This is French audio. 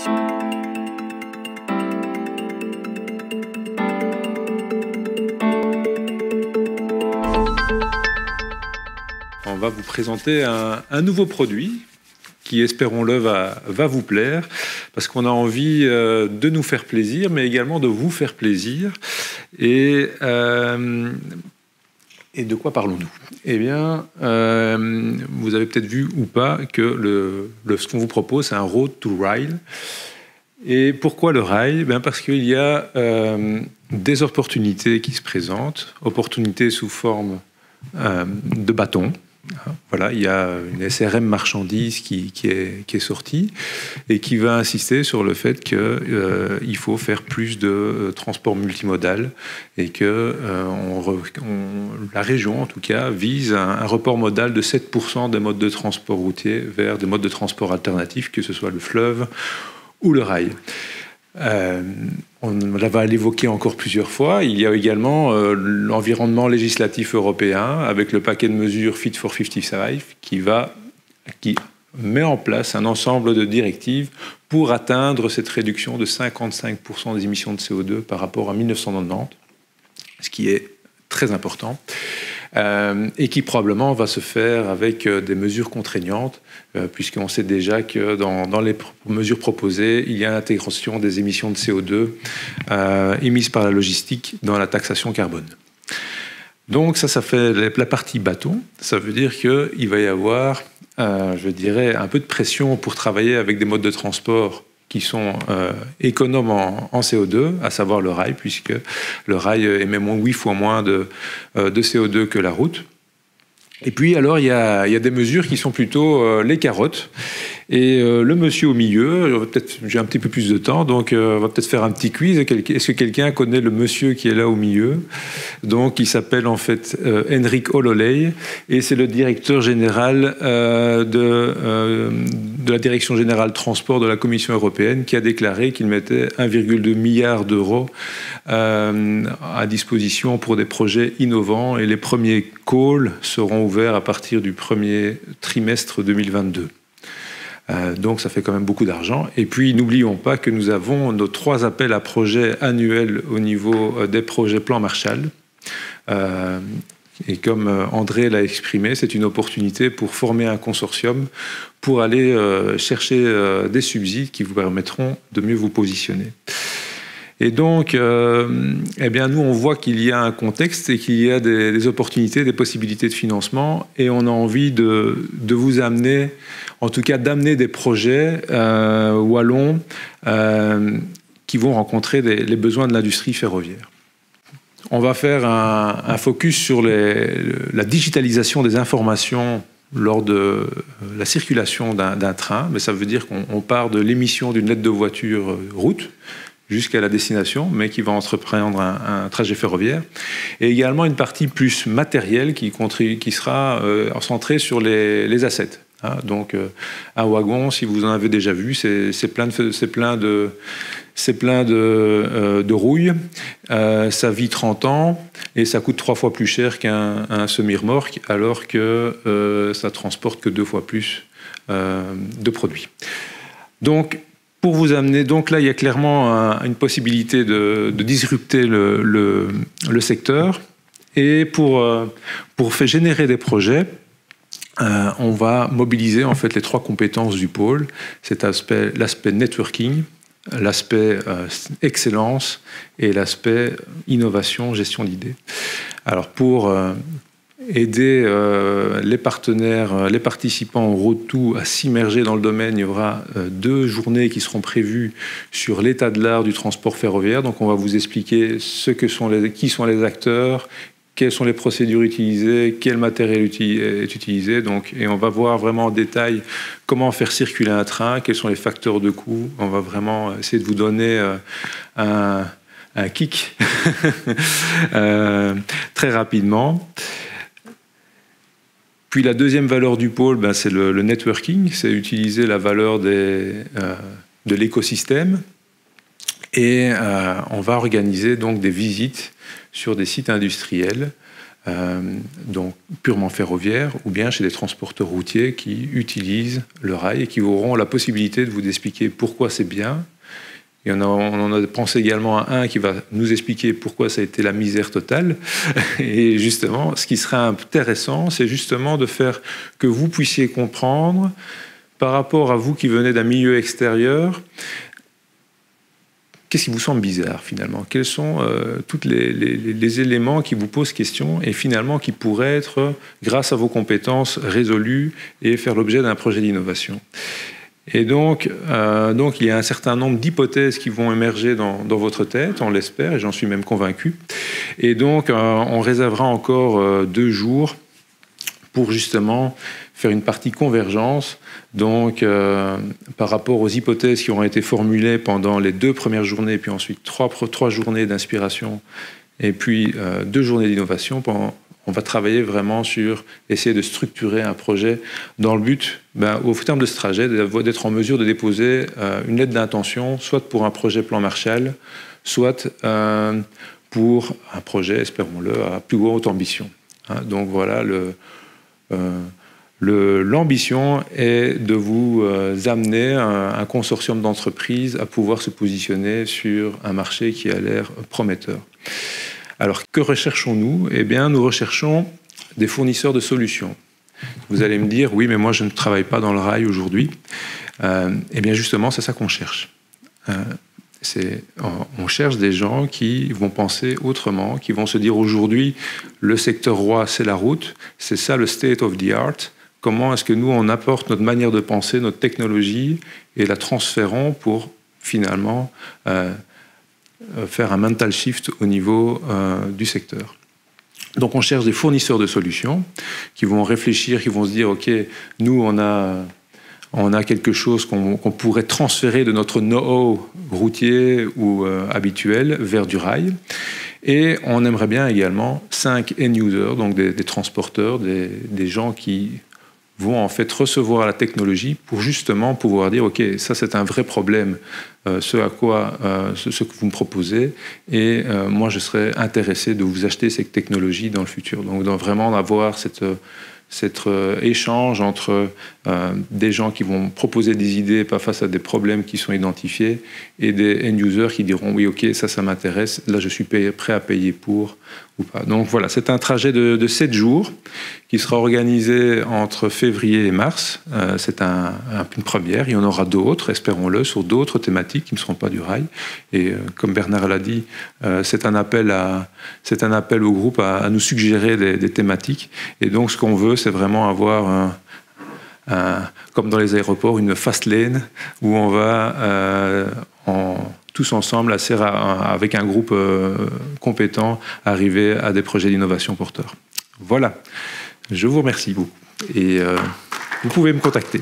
On va vous présenter un nouveau produit qui, espérons-le, va vous plaire, parce qu'on a envie de nous faire plaisir, mais également de vous faire plaisir. Et de quoi parlons-nous? Eh bien, vous avez peut-être vu ou pas que ce qu'on vous propose, c'est un Road to Rail. Et pourquoi le rail? Parce qu'il y a des opportunités qui se présentent, opportunités sous forme de bâtons. Voilà, il y a une SRM marchandise qui est sortie et qui va insister sur le fait qu'il faut faire plus de transport multimodal et que la région, en tout cas, vise un report modal de 7% des modes de transport routier vers des modes de transport alternatifs, que ce soit le fleuve ou le rail. On va l'évoquer encore plusieurs fois. Il y a également l'environnement législatif européen avec le paquet de mesures Fit for 55 qui met en place un ensemble de directives pour atteindre cette réduction de 55% des émissions de CO2 par rapport à 1990, ce qui est très important. Et qui probablement va se faire avec des mesures contraignantes, puisqu'on sait déjà que dans les mesures proposées, il y a l'intégration des émissions de CO2 émises par la logistique dans la taxation carbone. Donc ça fait la partie bâton. Ça veut dire qu'il va y avoir, je dirais, un peu de pression pour travailler avec des modes de transport qui sont économes en CO2, à savoir le rail, puisque le rail émet 8 fois moins de CO2 que la route. Et puis alors, il y a des mesures qui sont plutôt les carottes. Et le monsieur au milieu, j'ai un petit peu plus de temps, donc on va peut-être faire un petit quiz. Est-ce que quelqu'un connaît le monsieur qui est là au milieu? Donc, il s'appelle en fait Henrik Holloley, et c'est le directeur général de la Direction générale transport de la Commission européenne, qui a déclaré qu'il mettait 1,2 milliard d'euros à disposition pour des projets innovants, et les premiers calls seront ouverts à partir du premier trimestre 2022. Donc ça fait quand même beaucoup d'argent. Et puis n'oublions pas que nous avons nos 3 appels à projets annuels au niveau des projets Plan Marshall. Et comme André l'a exprimé, c'est une opportunité pour former un consortium pour aller chercher des subsides qui vous permettront de mieux vous positionner. Et donc, eh bien, nous, on voit qu'il y a un contexte et qu'il y a des opportunités, des possibilités de financement, et on a envie de vous amener, en tout cas d'amener des projets wallons qui vont rencontrer les besoins de l'industrie ferroviaire. On va faire un focus sur la digitalisation des informations lors de la circulation d'un train, mais ça veut dire qu'on part de l'émission d'une lettre de voiture route jusqu'à la destination, mais qui va entreprendre un trajet ferroviaire. Et également une partie plus matérielle qui sera centrée sur les assets. Donc un wagon, si vous en avez déjà vu, c'est plein de rouille, ça vit 30 ans et ça coûte 3 fois plus cher qu'un semi-remorque, alors que ça transporte que 2 fois plus de produits. Donc, pour vous amener, donc là, il y a clairement une possibilité de disrupter le secteur. Et pour générer des projets, on va mobiliser en fait les 3 compétences du pôle. C'est l'aspect networking, l'aspect excellence et l'aspect innovation, gestion d'idées. Alors pour aider les partenaires, les participants au Road to à s'immerger dans le domaine, il y aura 2 journées qui seront prévues sur l'état de l'art du transport ferroviaire. Donc on va vous expliquer qui sont les acteurs, quelles sont les procédures utilisées, quel matériel est utilisé. Et on va voir vraiment en détail comment faire circuler un train, quels sont les facteurs de coût. On va vraiment essayer de vous donner un kick très rapidement. Puis la deuxième valeur du pôle, c'est le networking, c'est utiliser la valeur de l'écosystème. Et on va organiser donc des visites sur des sites industriels donc purement ferroviaires, ou bien chez des transporteurs routiers qui utilisent le rail et qui auront la possibilité de vous expliquer pourquoi c'est bien. Et on en a pensé également à un qui va nous expliquer pourquoi ça a été la misère totale. Et justement, ce qui serait intéressant, c'est justement de faire que vous puissiez comprendre, par rapport à vous qui venez d'un milieu extérieur, qu'est-ce qui vous semble bizarre finalement? Quels sont tous les éléments qui vous posent question et finalement qui pourraient être, grâce à vos compétences, résolus et faire l'objet d'un projet d'innovation? Et donc, il y a un certain nombre d'hypothèses qui vont émerger dans votre tête, on l'espère, et j'en suis même convaincu. Et donc, on réservera encore 2 jours pour justement faire une partie convergence, donc par rapport aux hypothèses qui auront été formulées pendant les 2 premières journées, puis ensuite 3 journées d'inspiration, et puis 2 journées d'innovation. On va travailler vraiment sur essayer de structurer un projet dans le but, au terme de ce trajet, d'être en mesure de déposer une lettre d'intention, soit pour un projet plan Marshall, soit pour un projet, espérons-le, à plus haute ambition. Donc voilà, l'ambition est de vous amener un consortium d'entreprises à pouvoir se positionner sur un marché qui a l'air prometteur. Alors, que recherchons-nous? Eh bien, nous recherchons des fournisseurs de solutions. Vous allez me dire, oui, mais moi, je ne travaille pas dans le rail aujourd'hui. Eh bien, justement, c'est ça qu'on cherche. On cherche des gens qui vont penser autrement, qui vont se dire, aujourd'hui, le secteur roi, c'est la route. C'est ça, le state of the art. Comment est-ce que nous, on apporte notre manière de penser, notre technologie, et la transférons pour, finalement, faire un mental shift au niveau du secteur. Donc on cherche des fournisseurs de solutions qui vont réfléchir, qui vont se dire, OK, nous on a quelque chose qu'on pourrait transférer de notre know-how routier ou habituel vers du rail. Et on aimerait bien également 5 end-users, donc des transporteurs, des gens qui vont en fait recevoir la technologie pour justement pouvoir dire, OK, ça c'est un vrai problème, ce que vous me proposez, et moi je serais intéressé de vous acheter cette technologie dans le futur. Donc vraiment avoir cet échange entre des gens qui vont proposer des idées pas face à des problèmes qui sont identifiés et des end-users qui diront oui, ok, ça m'intéresse, là je suis prêt à payer pour ou pas. Donc voilà, c'est un trajet de 7 jours qui sera organisé entre février et mars. C'est une première, il y en aura d'autres, espérons-le, sur d'autres thématiques qui ne seront pas du rail. Et comme Bernard l'a dit, c'est un appel au groupe à nous suggérer des thématiques. Et donc ce qu'on veut, c'est vraiment avoir comme dans les aéroports, une fast lane où on va tous ensemble, avec un groupe compétent, arriver à des projets d'innovation porteurs. Voilà, je vous remercie beaucoup et vous pouvez me contacter.